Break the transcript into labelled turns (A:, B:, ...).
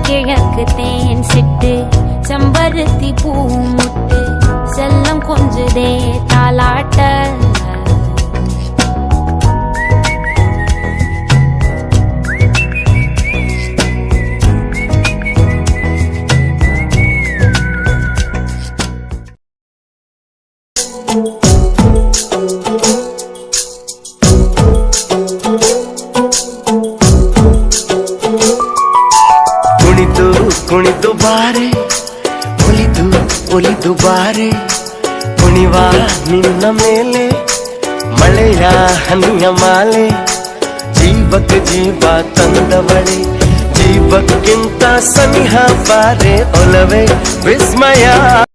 A: கிழக்கு தேன் சிட்டு செம்பருத்தி பூ முட்டு செல்லம் கொஞ்சதே தாலாட்ட
B: ಕುಣಿದು ಬಾರೆ ಒಲಿದು ಬಾರೆ ಕುಣಿವ ನಿನ್ನ ಮೇಲೆ ಮಳೆಯ ಹನಿಯ ಮಾಲೆ ಜೀವಕ್ಕೆ ಜೀವ ತಂದವಳೆ ಜೀವಕ್ಕಿಂತ ಸನಿಹ ಬಾರೆ ಒಲವೇ ವಿಸ್ಮಯ